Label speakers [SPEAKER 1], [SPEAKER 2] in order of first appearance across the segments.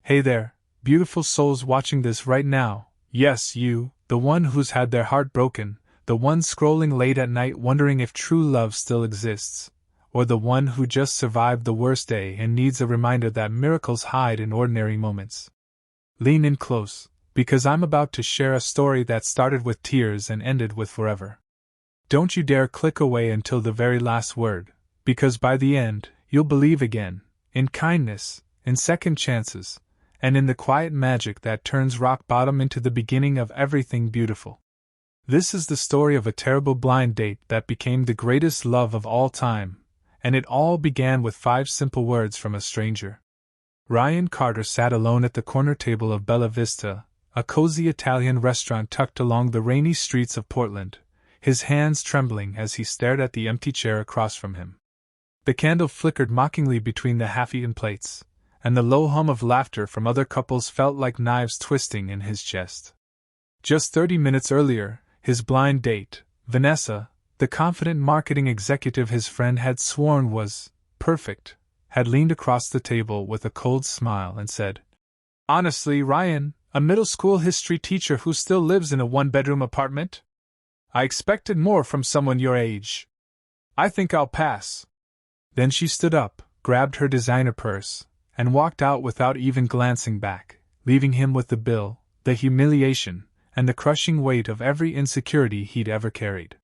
[SPEAKER 1] Hey there, beautiful souls watching this right now. Yes, you, the one who's had their heart broken, the one scrolling late at night wondering if true love still exists, or the one who just survived the worst day and needs a reminder that miracles hide in ordinary moments. Lean in close, because I'm about to share a story that started with tears and ended with forever. Don't you dare click away until the very last word, because by the end, you'll believe again, in kindness, in second chances, and in the quiet magic that turns rock bottom into the beginning of everything beautiful. This is the story of a terrible blind date that became the greatest love of all time, and it all began with 5 simple words from a stranger. Ryan Carter sat alone at the corner table of Bella Vista, a cozy Italian restaurant tucked along the rainy streets of Portland, his hands trembling as he stared at the empty chair across from him. The candle flickered mockingly between the half-eaten plates, and the low hum of laughter from other couples felt like knives twisting in his chest. Just 30 minutes earlier, his blind date, Vanessa, the confident marketing executive his friend had sworn was perfect, had leaned across the table with a cold smile and said, "Honestly, Ryan, a middle school history teacher who still lives in a 1-bedroom apartment? I expected more from someone your age. I think I'll pass." Then she stood up, grabbed her designer purse, and walked out without even glancing back, leaving him with the bill, the humiliation, and the crushing weight of every insecurity he'd ever carried.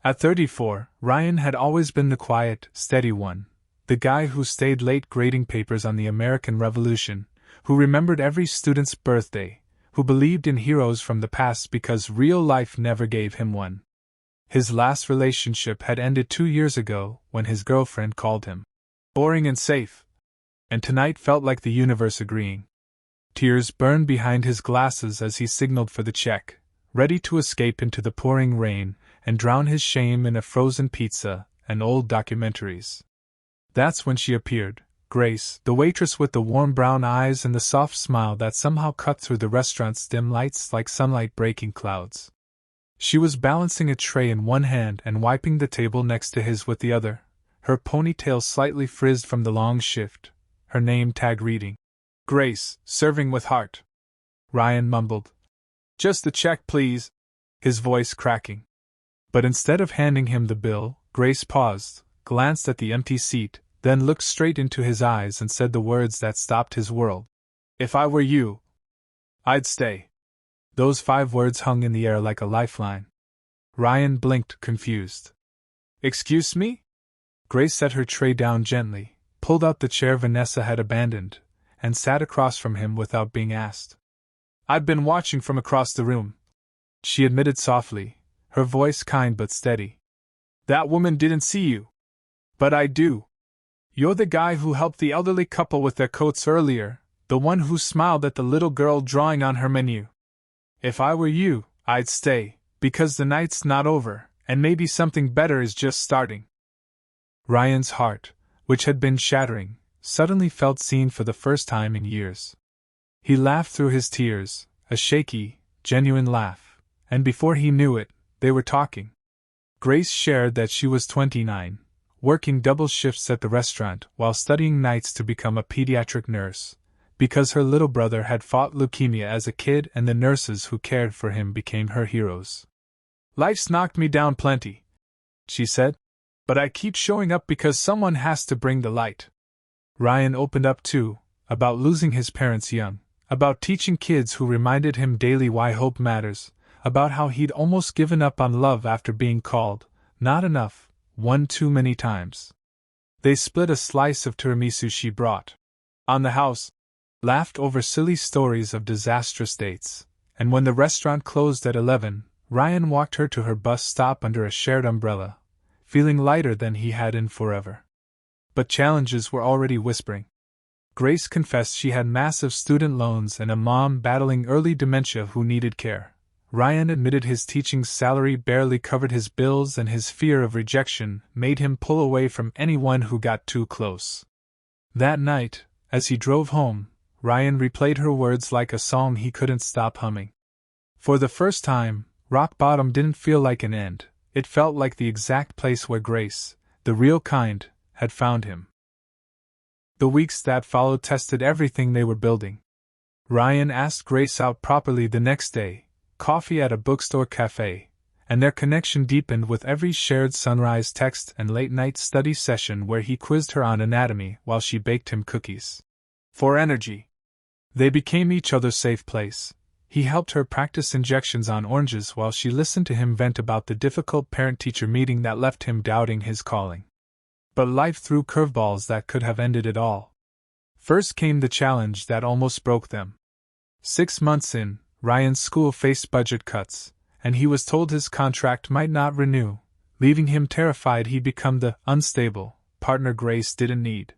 [SPEAKER 1] At 34, Ryan had always been the quiet, steady one, the guy who stayed late grading papers on the American Revolution, who remembered every student's birthday, who believed in heroes from the past because real life never gave him one. His last relationship had ended 2 years ago when his girlfriend called him boring and safe, and tonight felt like the universe agreeing. Tears burned behind his glasses as he signaled for the check, ready to escape into the pouring rain and drown his shame in a frozen pizza and old documentaries. That's when she appeared, Grace, the waitress with the warm brown eyes and the soft smile that somehow cut through the restaurant's dim lights like sunlight breaking clouds. She was balancing a tray in one hand and wiping the table next to his with the other, her ponytail slightly frizzed from the long shift, her name tag reading, "Grace, serving with heart." Ryan mumbled, "Just the check, please," his voice cracking. But instead of handing him the bill, Grace paused, glanced at the empty seat, then looked straight into his eyes and said the words that stopped his world. "If I were you, I'd stay." Those 5 words hung in the air like a lifeline. Ryan blinked, confused. "Excuse me?" Grace set her tray down gently, pulled out the chair Vanessa had abandoned, and sat across from him without being asked. "I've been watching from across the room," she admitted softly, her voice kind but steady. "That woman didn't see you. But I do. You're the guy who helped the elderly couple with their coats earlier, the one who smiled at the little girl drawing on her menu. If I were you, I'd stay, because the night's not over, and maybe something better is just starting." Ryan's heart, which had been shattering, suddenly felt seen for the first time in years. He laughed through his tears, a shaky, genuine laugh, and before he knew it, they were talking. Grace shared that she was 29, working double shifts at the restaurant while studying nights to become a pediatric nurse, because her little brother had fought leukemia as a kid and the nurses who cared for him became her heroes. "Life's knocked me down plenty," she said, "but I keep showing up because someone has to bring the light." Ryan opened up too, about losing his parents young, about teaching kids who reminded him daily why hope matters, about how he'd almost given up on love after being called not enough one too many times. They split a slice of tiramisu she brought on the house, laughed over silly stories of disastrous dates, and when the restaurant closed at 11, Ryan walked her to her bus stop under a shared umbrella, feeling lighter than he had in forever. But challenges were already whispering. Grace confessed she had massive student loans and a mom battling early dementia who needed care. Ryan admitted his teaching salary barely covered his bills and his fear of rejection made him pull away from anyone who got too close. That night, as he drove home, Ryan replayed her words like a song he couldn't stop humming. For the first time, rock bottom didn't feel like an end, it felt like the exact place where Grace, the real kind, had found him. The weeks that followed tested everything they were building. Ryan asked Grace out properly the next day, coffee at a bookstore cafe, and their connection deepened with every shared sunrise text and late-night study session where he quizzed her on anatomy while she baked him cookies. For energy. They became each other's safe place. He helped her practice injections on oranges while she listened to him vent about the difficult parent-teacher meeting that left him doubting his calling. But life threw curveballs that could have ended it all. First came the challenge that almost broke them. 6 months in, Ryan's school faced budget cuts, and he was told his contract might not renew, leaving him terrified he'd become the unstable partner Grace didn't need.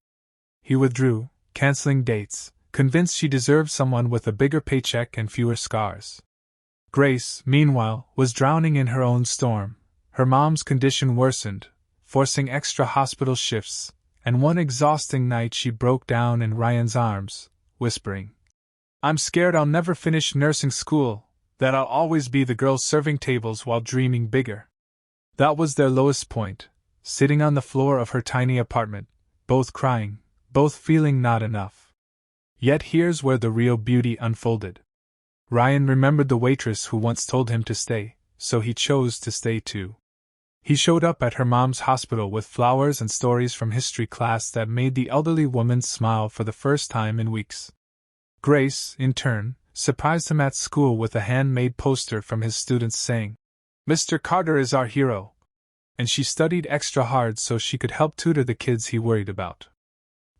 [SPEAKER 1] He withdrew, canceling dates, convinced she deserved someone with a bigger paycheck and fewer scars. Grace, meanwhile, was drowning in her own storm. Her mom's condition worsened, forcing extra hospital shifts, and one exhausting night she broke down in Ryan's arms, whispering, "I'm scared I'll never finish nursing school, that I'll always be the girl serving tables while dreaming bigger." That was their lowest point, sitting on the floor of her tiny apartment, both crying, both feeling not enough. Yet here's where the real beauty unfolded. Ryan remembered the waitress who once told him to stay, so he chose to stay too. He showed up at her mom's hospital with flowers and stories from history class that made the elderly woman smile for the first time in weeks. Grace, in turn, surprised him at school with a handmade poster from his students saying, "Mr. Carter is our hero," and she studied extra hard so she could help tutor the kids he worried about.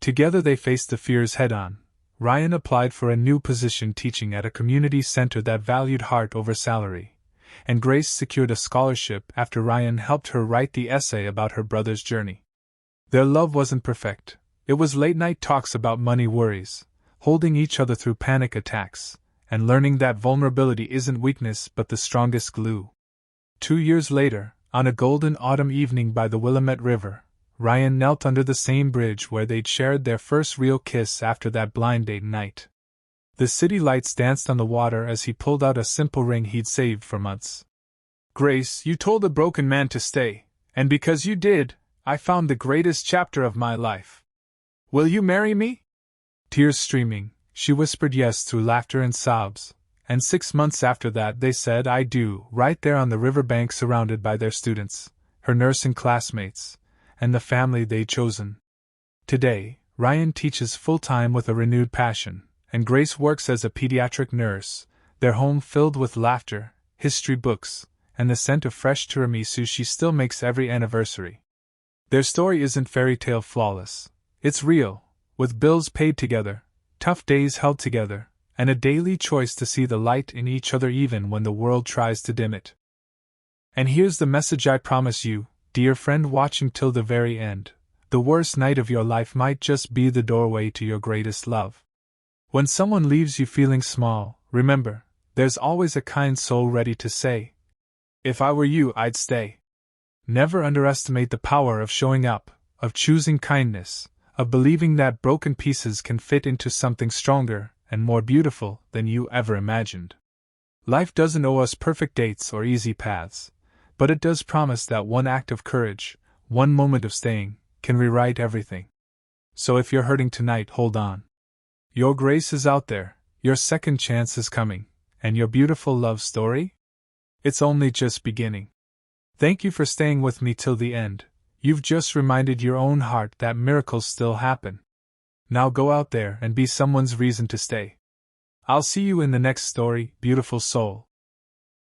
[SPEAKER 1] Together they faced the fears head-on. Ryan applied for a new position teaching at a community center that valued heart over salary, and Grace secured a scholarship after Ryan helped her write the essay about her brother's journey. Their love wasn't perfect. It was late-night talks about money worries, holding each other through panic attacks, and learning that vulnerability isn't weakness but the strongest glue. 2 years later, on a golden autumn evening by the Willamette River, Ryan knelt under the same bridge where they'd shared their first real kiss after that blind date night. The city lights danced on the water as he pulled out a simple ring he'd saved for months. "Grace, you told a broken man to stay, and because you did, I found the greatest chapter of my life. Will you marry me?" Tears streaming, she whispered yes through laughter and sobs, and 6 months after that they said "I do" right there on the riverbank surrounded by their students, her nursing classmates, and the family they'd chosen. Today, Ryan teaches full-time with a renewed passion, and Grace works as a pediatric nurse, their home filled with laughter, history books, and the scent of fresh tiramisu she still makes every anniversary. Their story isn't fairy tale flawless. It's real, with bills paid together, tough days held together, and a daily choice to see the light in each other even when the world tries to dim it. And here's the message I promise you, dear friend watching till the very end: the worst night of your life might just be the doorway to your greatest love. When someone leaves you feeling small, remember, there's always a kind soul ready to say, "If I were you, I'd stay." Never underestimate the power of showing up, of choosing kindness, of believing that broken pieces can fit into something stronger and more beautiful than you ever imagined. Life doesn't owe us perfect dates or easy paths, but it does promise that one act of courage, one moment of staying, can rewrite everything. So if you're hurting tonight, hold on. Your grace is out there, your second chance is coming, and your beautiful love story? It's only just beginning. Thank you for staying with me till the end. You've just reminded your own heart that miracles still happen. Now go out there and be someone's reason to stay. I'll see you in the next story, beautiful soul.